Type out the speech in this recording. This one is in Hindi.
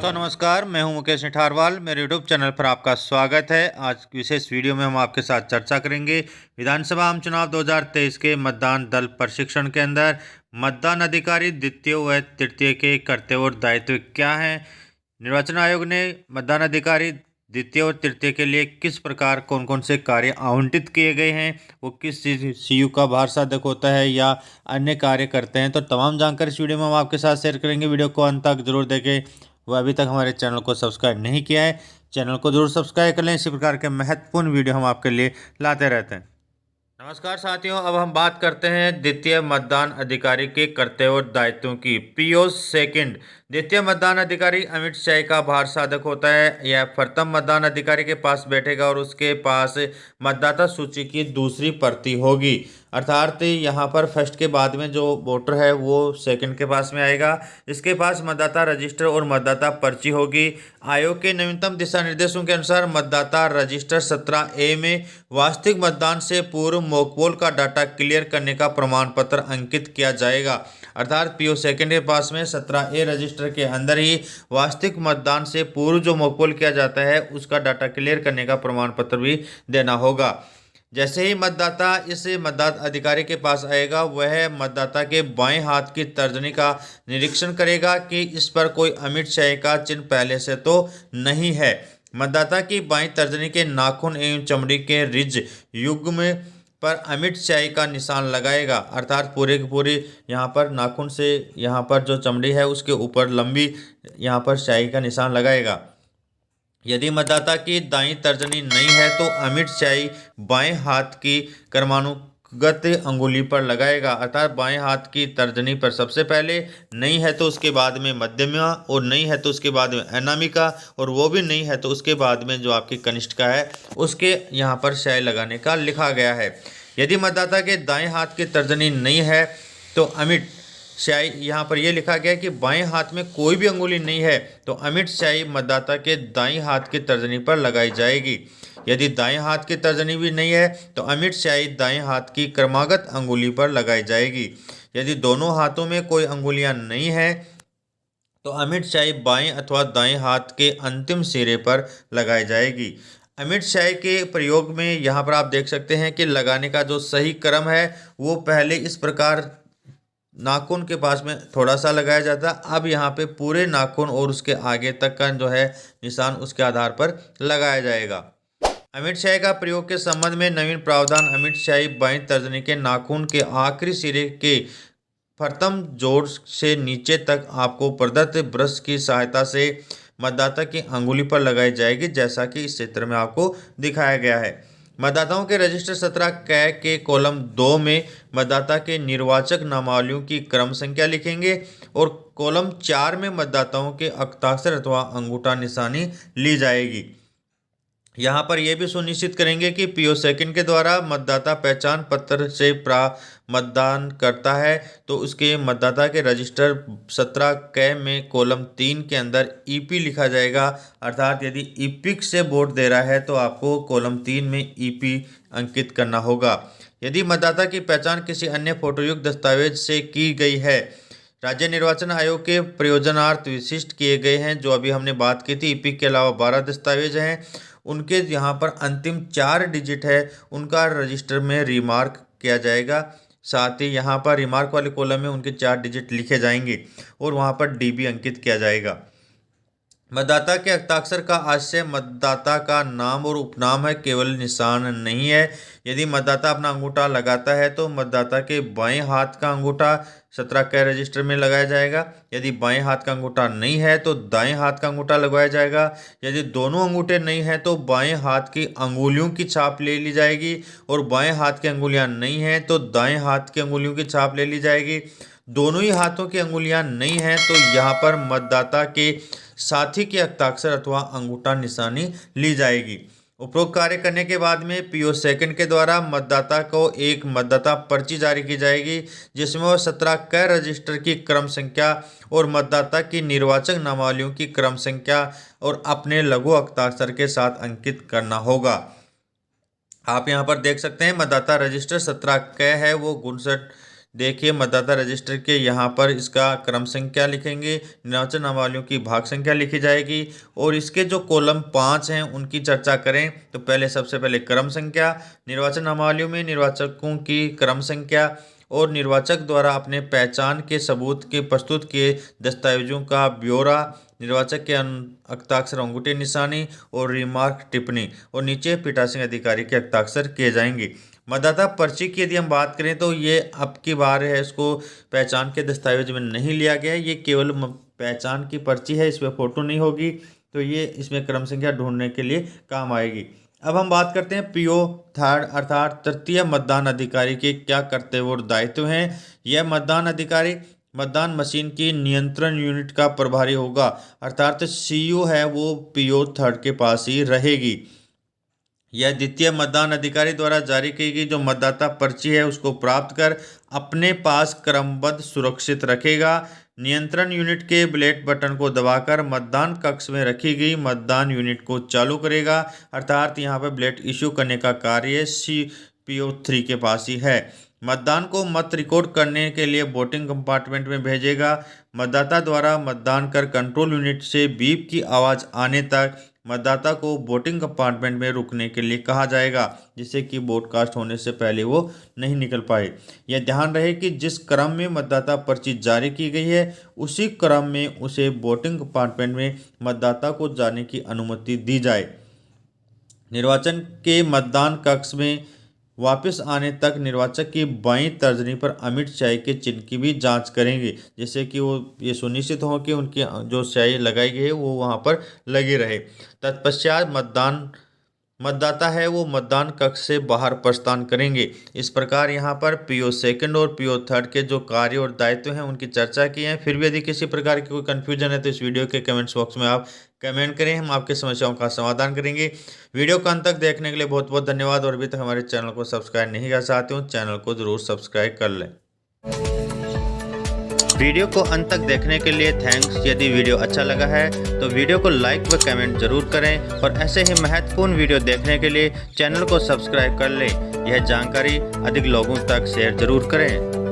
तो नमस्कार, मैं हूं मुकेश निठारवाल। मेरे यूट्यूब चैनल पर आपका स्वागत है। आज की विशेष वीडियो में हम आपके साथ चर्चा करेंगे विधानसभा आम चुनाव 2023 के मतदान दल प्रशिक्षण के अंदर मतदान अधिकारी द्वितीय व तृतीय के कर्तव्य और दायित्व क्या हैं। निर्वाचन आयोग ने मतदान अधिकारी द्वितीय और तृतीय के लिए किस प्रकार कौन कौन से कार्य आवंटित किए गए हैं, वो किस सीयू का भार साधक होता है या अन्य कार्य करते हैं। तो तमाम जानकारी इस वीडियो में हम आपके साथ शेयर करेंगे। वीडियो को अंत तक जरूर देखें। वो अभी तक हमारे चैनल को सब्सक्राइब नहीं किया है, चैनल को जरूर सब्सक्राइब कर लें। इसी प्रकार के महत्वपूर्ण वीडियो हम आपके लिए लाते रहते हैं। नमस्कार साथियों, अब हम बात करते हैं द्वितीय मतदान अधिकारी के कर्तव्य और दायित्वों की। पीओ सेकंड द्वितीय मतदान अधिकारी अमिट शाही का भार साधक होता है। यह प्रथम मतदान अधिकारी के पास बैठेगा और उसके पास मतदाता सूची की दूसरी प्रति होगी। अर्थात यहाँ पर फर्स्ट के बाद में जो वोटर है वो सेकंड के पास में आएगा। इसके पास मतदाता रजिस्टर और मतदाता पर्ची होगी। आयोग के नवीनतम दिशा निर्देशों के अनुसार मतदाता रजिस्टर 17A में वास्तविक मतदान से पूर्व मॉकपोल का डाटा क्लियर करने का प्रमाण पत्र अंकित किया जाएगा। अर्थात पीओ सेकंड के पास में 17A रजिस्टर के अंदर ही वास्तविक मतदान से पूर्व जो मॉकपोल किया जाता है उसका डाटा क्लियर करने का प्रमाण पत्र भी देना होगा। जैसे ही मतदाता इस मतदाता अधिकारी के पास आएगा, वह मतदाता के बाएं हाथ की तर्जनी का निरीक्षण करेगा कि इस पर कोई अमिट शाही का चिन्ह पहले से तो नहीं है। मतदाता की बाईं तर्जनी के नाखून एवं चमड़ी के रिज युग्म पर अमिट शाही का निशान लगाएगा। अर्थात पूरे की पूरी यहाँ पर नाखून से यहाँ पर जो चमड़ी है उसके ऊपर लंबी यहाँ पर शाही का निशान लगाएगा। यदि मतदाता की दाईं तर्जनी नहीं है तो अमिट शाही बाएं हाथ की क्रमानुगत अंगुली पर लगाएगा। अर्थात बाएं हाथ की तर्जनी पर सबसे पहले, नहीं है तो उसके बाद में मध्यमा, और नहीं है तो उसके बाद में अनामिका, और वो भी नहीं है तो उसके बाद में जो आपकी कनिष्ठिका है उसके यहाँ पर शाही लगाने का लिखा गया है। यदि मतदाता के दाएं हाथ की तर्जनी नहीं है तो अमिट शाही, यहाँ पर यह लिखा गया है कि बाएं हाथ में कोई भी अंगुली नहीं है तो अमिट शाही मतदाता के दाईं हाथ की तर्जनी पर लगाई जाएगी। यदि दाएं हाथ की तर्जनी भी नहीं है तो अमिट शाही दाएं हाथ की क्रमागत अंगुली पर लगाई जाएगी। यदि दोनों हाथों में कोई अंगुलियां नहीं है तो अमिट शाही बाएं अथवा दाएं हाथ के अंतिम सिरे पर लगाई जाएगी। अमिट शाही के प्रयोग में यहाँ पर आप देख सकते हैं कि लगाने का जो सही क्रम है वो पहले इस प्रकार नाखून के पास में थोड़ा सा लगाया जाता है। अब यहाँ पे पूरे नाखून और उसके आगे तक का जो है निशान उसके आधार पर लगाया जाएगा। अमिट शाही का प्रयोग के संबंध में नवीन प्रावधान अमिट शाही बाईं तर्जनी के नाखून के आखिरी सिरे के प्रथम जोड़ से नीचे तक आपको प्रदत्त ब्रश की सहायता से मतदाता की अंगुली पर लगाई जाएगी, जैसा कि इस चित्र में आपको दिखाया गया है। मतदाताओं के रजिस्टर 17 के कॉलम 2 में मतदाता के निर्वाचक नामावलियों की क्रम संख्या लिखेंगे और कॉलम 4 में मतदाताओं के हस्ताक्षर अथवा अंगूठा निशानी ली जाएगी। यहाँ पर यह भी सुनिश्चित करेंगे कि पीओ सेकंड के द्वारा मतदाता पहचान पत्र से मतदान करता है तो उसके मतदाता के रजिस्टर 17 में कॉलम 3 के अंदर ईपी लिखा जाएगा। अर्थात यदि ईपिक से वोट दे रहा है तो आपको कॉलम 3 में ईपी अंकित करना होगा। यदि मतदाता की पहचान किसी अन्य फोटोयुक्त दस्तावेज से की गई है, राज्य निर्वाचन आयोग के प्रयोजनार्थ विशिष्ट किए गए हैं, जो अभी हमने बात की थी। ईपिक के अलावा 12 दस्तावेज हैं, उनके यहाँ पर अंतिम 4 डिजिट है, उनका रजिस्टर में रिमार्क किया जाएगा। साथ ही यहाँ पर रिमार्क वाले कॉलम में उनके 4 डिजिट लिखे जाएंगे और वहाँ पर डीबी अंकित किया जाएगा। मतदाता के हस्ताक्षर का आशय मतदाता का नाम और उपनाम है, केवल निशान नहीं है। यदि मतदाता अपना अंगूठा लगाता है तो मतदाता के बाएं हाथ का अंगूठा 17 रजिस्टर में लगाया जाएगा। यदि बाएं हाथ का अंगूठा नहीं है तो दाएं हाथ का अंगूठा लगवाया जाएगा। यदि दोनों अंगूठे नहीं हैं तो बाएं हाथ की अंगुलियों की छाप ले ली जाएगी और बाएं हाथ की अंगुलियां नहीं हैं तो दाएं हाथ की अंगुलियों की छाप ले ली जाएगी। दोनों ही हाथों की अंगुलियां नहीं हैं तो यहाँ पर मतदाता के साथी के हस्ताक्षर अथवा अंगूठा निशानी ली जाएगी। उपरोक्त कार्य करने के बाद में पीओ सेकंड के द्वारा मतदाता को एक मतदाता पर्ची जारी की जाएगी, जिसमें वह 17 रजिस्टर की क्रम संख्या और मतदाता की निर्वाचक नामावलियों की क्रम संख्या और अपने लघु हस्ताक्षर के साथ अंकित करना होगा। आप यहाँ पर देख सकते हैं मतदाता रजिस्टर 17 है वो 59 देखिए मतदाता रजिस्टर के यहाँ पर इसका क्रम संख्या लिखेंगे, निर्वाचन नामावलियों की भाग संख्या लिखी जाएगी और इसके जो कॉलम 5 हैं उनकी चर्चा करें तो पहले सबसे पहले क्रम संख्या, निर्वाचन नामावलियों में निर्वाचकों की क्रम संख्या और निर्वाचक द्वारा अपने पहचान के सबूत के प्रस्तुत किए दस्तावेजों का ब्यौरा, निर्वाचक के हस्ताक्षर अंगूठे निशानी और रिमार्क टिप्पणी और नीचे पीठासीन अधिकारी के हस्ताक्षर किए जाएंगे। मतदाता पर्ची की यदि हम बात करें तो ये अब की बार है, इसको पहचान के दस्तावेज में नहीं लिया गया है, ये केवल पहचान की पर्ची है, इसमें फ़ोटो नहीं होगी, तो ये इसमें क्रम संख्या ढूंढने के लिए काम आएगी। अब हम बात करते हैं पीओ थर्ड अर्थात तृतीय मतदान अधिकारी के क्या कर्तव्य और दायित्व हैं। यह मतदान अधिकारी मतदान मशीन की नियंत्रण यूनिट का प्रभारी होगा, अर्थात सीयू है वो पीओ थर्ड के पास ही रहेगी। यह द्वितीय मतदान अधिकारी द्वारा जारी की गई जो मतदाता पर्ची है उसको प्राप्त कर अपने पास क्रमबद्ध सुरक्षित रखेगा। नियंत्रण यूनिट के बैलेट बटन को दबाकर मतदान कक्ष में रखी गई मतदान यूनिट को चालू करेगा, अर्थात यहाँ पर बैलेट इश्यू करने का कार्य CPO3 के पास ही है। मतदान को मत रिकॉर्ड करने के लिए वोटिंग कंपार्टमेंट में भेजेगा। मतदाता द्वारा मतदान कर कंट्रोल यूनिट से बीप की आवाज़ आने तक मतदाता को वोटिंग कंपार्टमेंट में रुकने के लिए कहा जाएगा, जिससे कि वोट कास्ट होने से पहले वो नहीं निकल पाए। यह ध्यान रहे कि जिस क्रम में मतदाता पर्ची जारी की गई है उसी क्रम में उसे वोटिंग कंपार्टमेंट में मतदाता को जाने की अनुमति दी जाए। निर्वाचन के मतदान कक्ष में वापस आने तक निर्वाचक की बाईं तर्जनी पर अमिट स्याही के चिन्ह की भी जांच करेंगे, जिससे कि वो ये सुनिश्चित हो कि उनकी जो स्याही लगाई गई है वो वहाँ पर लगी रहे। तत्पश्चात मतदाता है वो मतदान कक्ष से बाहर प्रस्थान करेंगे। इस प्रकार यहाँ पर पीओ सेकंड और पीओ थर्ड के जो कार्य और दायित्व हैं उनकी चर्चा की है। फिर भी यदि किसी प्रकार की कोई कन्फ्यूजन है तो इस वीडियो के कमेंट्स बॉक्स में आप कमेंट करें, हम आपकी समस्याओं का समाधान करेंगे। वीडियो को अंत तक देखने के लिए बहुत बहुत धन्यवाद और अभी तक हमारे चैनल को सब्सक्राइब नहीं कर चाहते हो चैनल को जरूर सब्सक्राइब कर लें। वीडियो को अंत तक देखने के लिए थैंक्स। यदि वीडियो अच्छा लगा है तो वीडियो को लाइक व कमेंट जरूर करें और ऐसे ही महत्वपूर्ण वीडियो देखने के लिए चैनल को सब्सक्राइब कर लें। यह जानकारी अधिक लोगों तक शेयर जरूर करें।